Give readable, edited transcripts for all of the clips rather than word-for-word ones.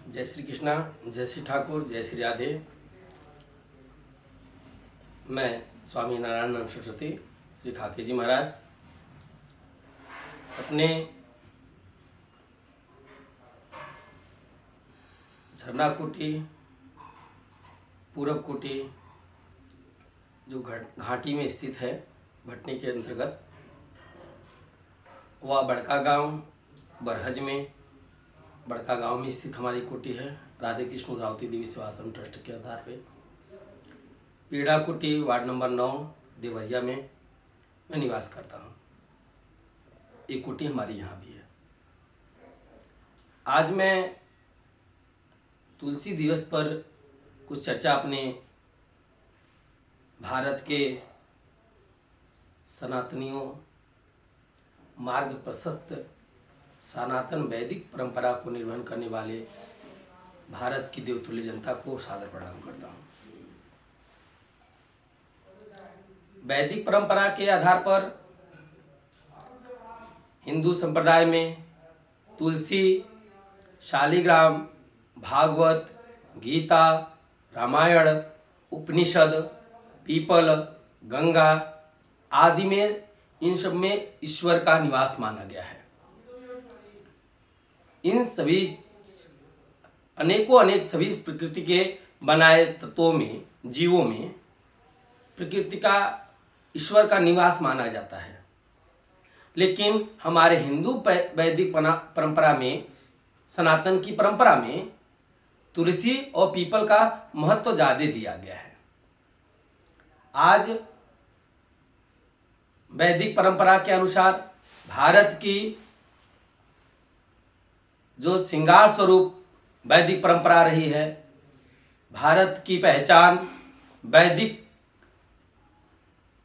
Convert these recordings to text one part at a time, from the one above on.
जय श्री कृष्णा, जय श्री ठाकुर, जय श्री राधे। मैं स्वामी नारायण सरस्वती श्री खाके जी महाराज अपने झरना कोटी पूरब कोटी जो घाटी में स्थित है भटनी के अंतर्गत, वह बड़का गांव बरहज में बड़का गांव में स्थित हमारी कोटी है। राधे कृष्ण उद्रावती देवी सेवा आश्रम ट्रस्ट के आधार पे पीड़ा कोटी वार्ड नंबर 9 देवरिया में मैं निवास करता हूँ। एक कोटी हमारी यहाँ भी है। आज मैं तुलसी दिवस पर कुछ चर्चा अपने भारत के सनातनियों मार्ग प्रशस्त सनातन वैदिक परंपरा को निर्वहन करने वाले भारत की देवतुल्य जनता को सादर प्रणाम करता हूँ। वैदिक परंपरा के आधार पर हिंदू संप्रदाय में तुलसी, शालिग्राम, भागवत, गीता, रामायण, उपनिषद, पीपल, गंगा आदि में इन सब में ईश्वर का निवास माना गया है। इन सभी अनेक सभी प्रकृति के बनाए तत्वों में, जीवों में प्रकृति का ईश्वर का निवास माना जाता है। लेकिन हमारे हिंदू वैदिक परंपरा में, सनातन की परंपरा में तुलसी और पीपल का महत्व ज्यादा दिया गया है। आज वैदिक परंपरा के अनुसार भारत की जो श्रृंगार स्वरूप वैदिक परंपरा रही है, भारत की पहचान वैदिक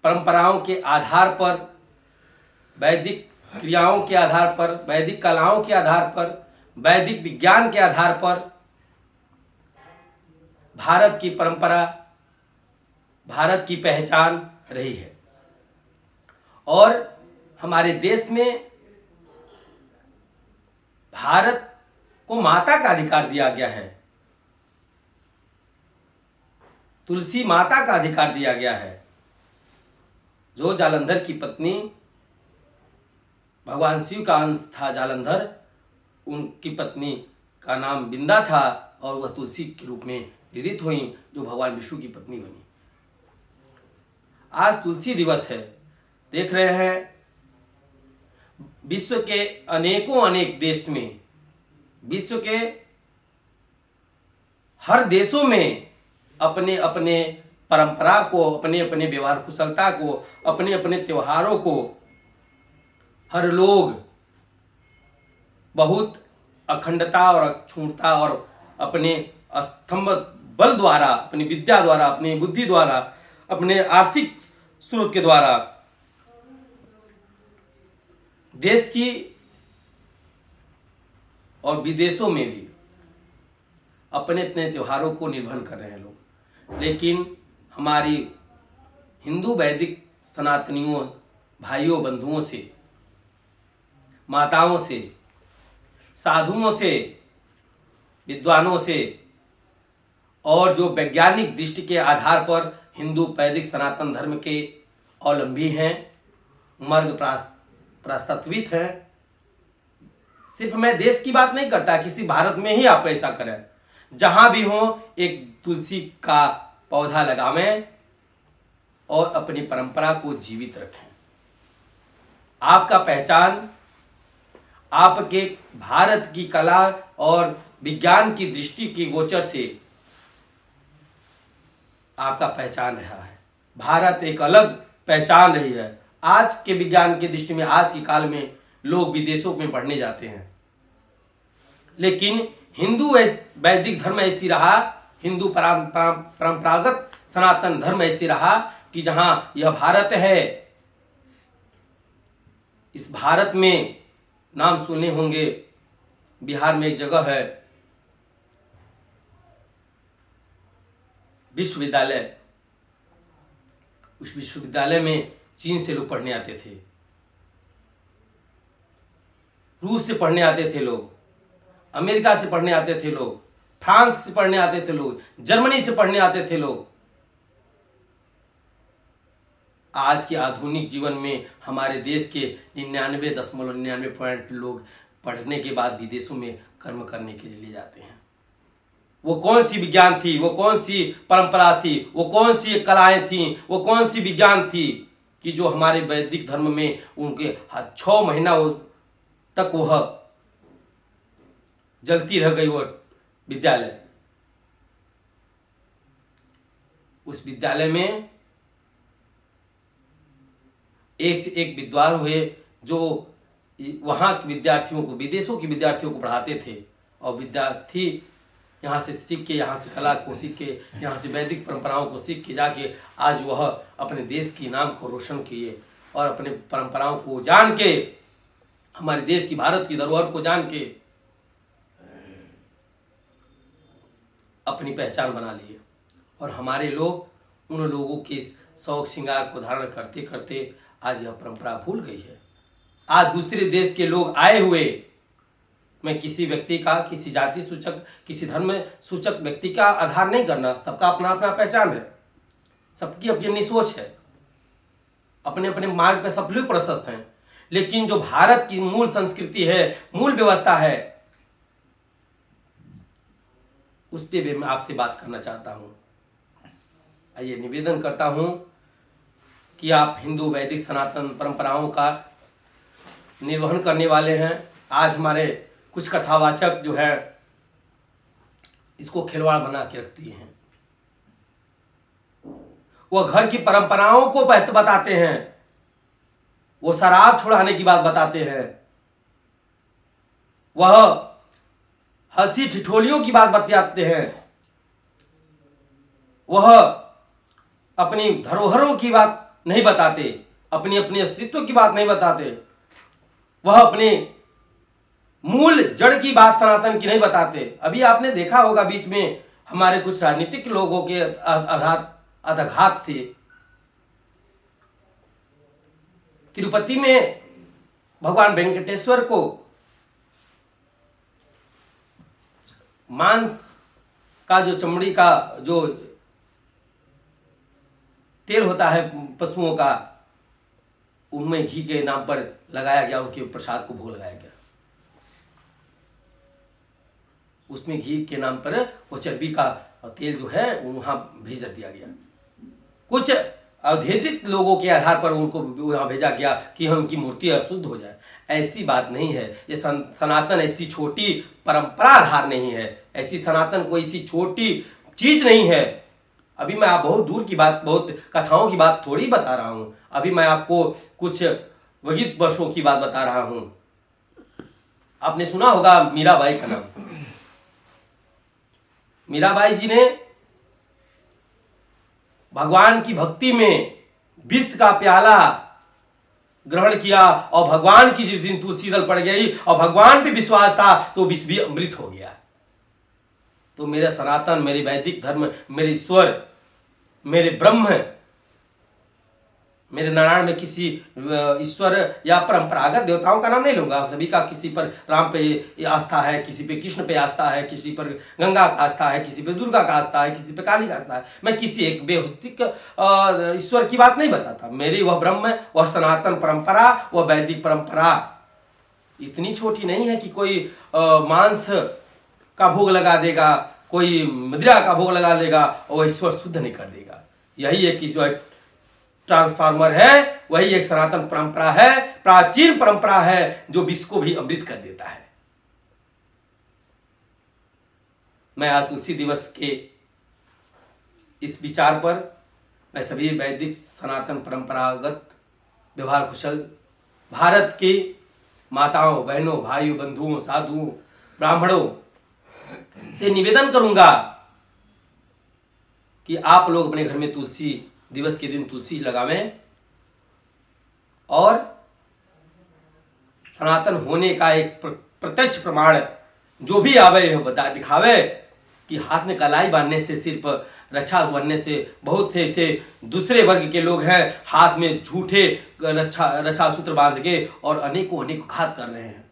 परंपराओं के आधार पर, वैदिक क्रियाओं के आधार पर, वैदिक कलाओं के आधार पर, वैदिक विज्ञान के आधार पर भारत की परंपरा, भारत की पहचान रही है। और हमारे देश में भारत को माता का अधिकार दिया गया है। तुलसी माता का अधिकार दिया गया है। जो जालंधर की पत्नी, भगवान शिव का अंश था जालंधर, उनकी पत्नी का नाम बिंदा था और वह तुलसी के रूप में विदित हुई, जो भगवान विष्णु की पत्नी बनी। आज तुलसी दिवस है। देख रहे हैं विश्व के अनेक देश में, विश्व के हर देशों में अपने अपने परंपरा को, अपने अपने व्यवहार कुशलता को, अपने अपने त्योहारों को हर लोग बहुत अखंडता और अक्षुण्णता और अपने स्तंभ बल द्वारा, अपनी विद्या द्वारा, अपनी बुद्धि द्वारा, अपने आर्थिक स्रोत के द्वारा देश की और विदेशों में भी अपने अपने त्योहारों को निर्वहन कर रहे हैं लोग। लेकिन हमारी हिंदू वैदिक सनातनियों, भाइयों, बंधुओं से, माताओं से, साधुओं से, विद्वानों से और जो वैज्ञानिक दृष्टि के आधार पर हिंदू वैदिक सनातन धर्म के अवलंबी हैं, मार्ग प्रास्तत्वित हैं। सिर्फ मैं देश की बात नहीं करता, किसी भारत में ही आप ऐसा करें, जहां भी हो एक तुलसी का पौधा लगावें और अपनी परंपरा को जीवित रखें। आपका पहचान आपके भारत की कला और विज्ञान की दृष्टि की गोचर से आपका पहचान रहा है। भारत एक अलग पहचान रही है। आज के विज्ञान की दृष्टि में, आज के काल में लोग विदेशों में पढ़ने जाते हैं, लेकिन हिंदू वैदिक धर्म ऐसी रहा, हिंदू परंपरागत सनातन धर्म ऐसी रहा कि जहां यह भारत है, इस भारत में नाम सुने होंगे, बिहार में एक जगह है विश्वविद्यालय। उस विश्वविद्यालय में चीन से लोग पढ़ने आते थे, रूस से पढ़ने आते थे लोग, अमेरिका से पढ़ने आते थे लोग, फ्रांस से पढ़ने आते थे लोग, जर्मनी से पढ़ने आते थे लोग। आज के आधुनिक जीवन में हमारे देश के 99.99% लोग पढ़ने के बाद विदेशों में कर्म करने के लिए जाते हैं। वो कौन सी विज्ञान थी, वो कौन सी परंपरा थी, वो कौन सी कलाएं थी, वो कौन सी विज्ञान थी कि जो हमारे वैदिक धर्म में उनके 6 महीना तक वह जलती रह गई। वो विद्यालय, उस विद्यालय में एक से एक विद्वान हुए जो वहां के विद्यार्थियों को, विदेशों के विद्यार्थियों को पढ़ाते थे। और विद्यार्थी यहाँ से सीख के, यहाँ से कला को सीख के, यहाँ से वैदिक परंपराओं को सीख के जाके आज वह अपने देश के नाम को रोशन किए और अपने परंपराओं को जान के, हमारे देश की, भारत की धरोहर को जान के अपनी पहचान बना लिए। और हमारे लोग उन लोगों के शौक श्रृंगार को धारण करते करते आज यह परंपरा भूल गई है। आज दूसरे देश के लोग आए हुए, मैं किसी व्यक्ति का, किसी जाति सूचक, किसी धर्म सूचक व्यक्ति का आधार नहीं करना, सबका अपना अपना पहचान है, सबकी अपनी अपनी सोच है, अपने अपने मार्ग पर सब लोग प्रशस्त हैं। लेकिन जो भारत की मूल संस्कृति है, मूल व्यवस्था है, उस पर मैं आपसे बात करना चाहता हूं। आइए, निवेदन करता हूं कि आप हिंदू वैदिक सनातन परंपराओं का निर्वहन करने वाले हैं। आज हमारे कुछ कथावाचक जो है इसको खिलवाड़ बना के रखती हैं। वो घर की परंपराओं को बताते हैं, वो शराब छुड़ाने की बात बताते हैं, वह हंसी ठिठोलियों की बात बताते हैं, वह अपनी धरोहरों की बात नहीं बताते, अपनी अपनी अस्तित्व की बात नहीं बताते, वह अपने मूल जड़ की बात सनातन की नहीं बताते। अभी आपने देखा होगा बीच में हमारे कुछ राजनीतिक लोगों के अधाघात थे। तिरुपति में भगवान वेंकटेश्वर को मांस का, जो चमड़ी का जो तेल होता है पशुओं का, उनमें घी के नाम पर लगाया गया, उनके प्रसाद को भोग लगाया गया। उसमें घी के नाम पर वो चर्बी का तेल जो है वहां भेज दिया गया। कुछ अवैधिक लोगों के आधार पर उनको वहां भेजा गया कि उनकी मूर्ति अशुद्ध हो जाए। ऐसी बात नहीं है। ये सनातन ऐसी छोटी परंपरा आधार नहीं है, ऐसी सनातन कोई सी छोटी चीज नहीं है। अभी मैं आप बहुत दूर की बात, बहुत कथाओं की बात थोड़ी बता रहा हूं। अभी मैं आपको कुछ विगत वर्षों की बात बता रहा हूं। आपने सुना होगा मीराबाई का नाम। मीराबाई जी ने भगवान की भक्ति में विष का प्याला ग्रहण किया और भगवान की जिस दिन तुलसी दल पड़ गई और भगवान पे विश्वास था तो विष भी अमृत हो गया। तो मेरा सनातन, मेरे वैदिक धर्म, मेरे ईश्वर, मेरे ब्रह्म, मेरे नारायण में किसी ईश्वर या परंपरागत देवताओं का नाम नहीं लूंगा। सभी का किसी पर राम पे आस्था है, किसी पे कृष्ण पे आस्था है, किसी पर गंगा का आस्था है, किसी पे दुर्गा का आस्था है, किसी पे काली का आस्था है। मैं किसी एक बेहुस्तिक ईश्वर की बात नहीं बताता। मेरी वह ब्रह्म, वह सनातन परंपरा, वह वैदिक परंपरा इतनी छोटी नहीं है कि कोई मांस का भोग लगा देगा, कोई मदिरा का भोग लगा देगा और ईश्वर शुद्ध नहीं कर देगा। यही एक ईश्वर ट्रांसफार्मर है, वही एक सनातन परंपरा है, प्राचीन परंपरा है जो विश्व को भी अमृत कर देता है। मैं आज तुलसी दिवस के इस विचार पर मैं सभी वैदिक सनातन परंपरागत व्यवहार कुशल भारत की माताओं, बहनों, भाइयों, बंधुओं, साधुओं, ब्राह्मणों से निवेदन करूंगा कि आप लोग अपने घर में तुलसी दिवस के दिन तुलसी लगावें और सनातन होने का एक प्रत्यक्ष प्रमाण जो भी आवे बता दिखावे कि हाथ में कलाई बांधने से, सिर्फ रक्षा बनने से, बहुत से ऐसे दूसरे वर्ग के लोग हैं हाथ में झूठे रक्षा सूत्र बांध के और अनेकों घात कर रहे हैं।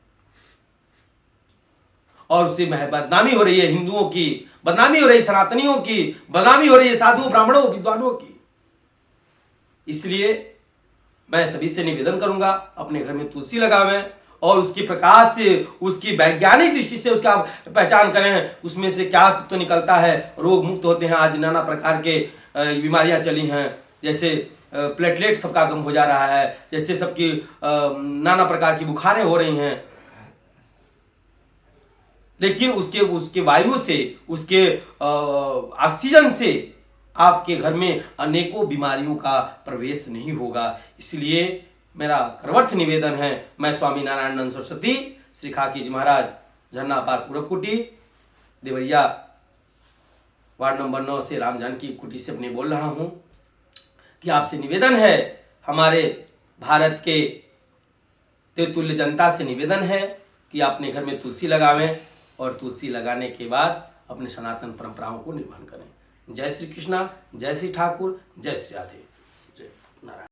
और उससे बदनामी हो रही है हिंदुओं की, बदनामी हो रही है सनातनियों की, बदनामी हो रही है साधु ब्राह्मणों विद्वानों की। इसलिए मैं सभी से निवेदन करूंगा, अपने घर में तुलसी लगावें और उसकी प्रकाश से, उसकी वैज्ञानिक दृष्टि से उसका पहचान करें, उसमें से क्या तत्व निकलता है, रोग मुक्त होते हैं। आज नाना प्रकार के बीमारियां चली हैं, जैसे प्लेटलेट सबका कम हो जा रहा है, जैसे सबकी नाना प्रकार की बुखारें हो रही हैं, लेकिन उसके वायु से, उसके ऑक्सीजन से आपके घर में अनेकों बीमारियों का प्रवेश नहीं होगा। इसलिए मेरा करवर्थ निवेदन है, मैं स्वामी नारायण सरस्वती, श्री खाकी जी महाराज, झरना पार पूरब कुटी, देवरिया, वार्ड नंबर 9 से, राम जानकी कुटी से अपने बोल रहा हूं कि आपसे निवेदन है, हमारे भारत के तेतुल्य जनता से निवेदन है कि आप अपने घर में तुलसी लगावें और तुलसी लगाने के बाद अपने सनातन परंपराओं को निर्वहन करें। जय श्री कृष्णा, जय श्री ठाकुर, जय श्री राधे, जय नारायण।